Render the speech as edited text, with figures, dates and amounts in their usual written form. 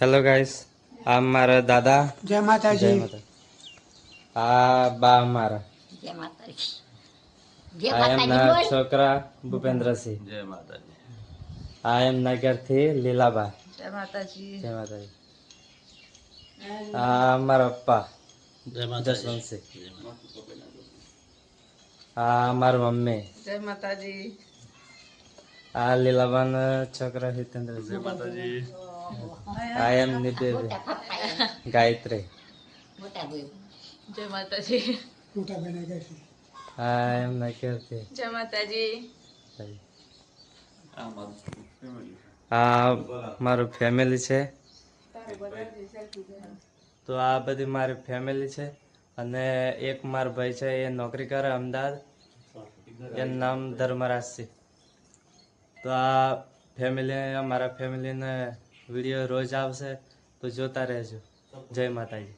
Hello guys, આ મારા દાદા. જય માતાજી. જય માતા. આ બા મારા. જય માતાજી. આ એમના છોકરા ભૂપેન્દ્રસિંહ. જય માતાજી. આ એમના ઘરથી લીલાબા. જય માતાજી. જય માતાજી. આ મારા પપ્પા જય માતાજી. જસવંતસિંહ. આ મારા મમ્મી. જય માતાજી. આ લીલાબાના છોકરા હિતેન્દ્રસિંહ. જય માતાજી. આ એમની બેબી ગાયત્રી. જય માતાજી. મોટા બને ગયા છે. આ એમના ઘરથી. જય માતાજી. આ મારું ફેમિલી છે. તો આ બધી મારી ફેમિલી છે. અને એક મારો ભાઈ છે, એ નોકરી કરે અમદાવાદ. એનું નામ ધર્મરાજસિંહ. તો આ ફેમિલી, અમારા ફેમિલીને વિડીયો રોજ આવશે, તો જોતા રહેજો. જય માતાજી.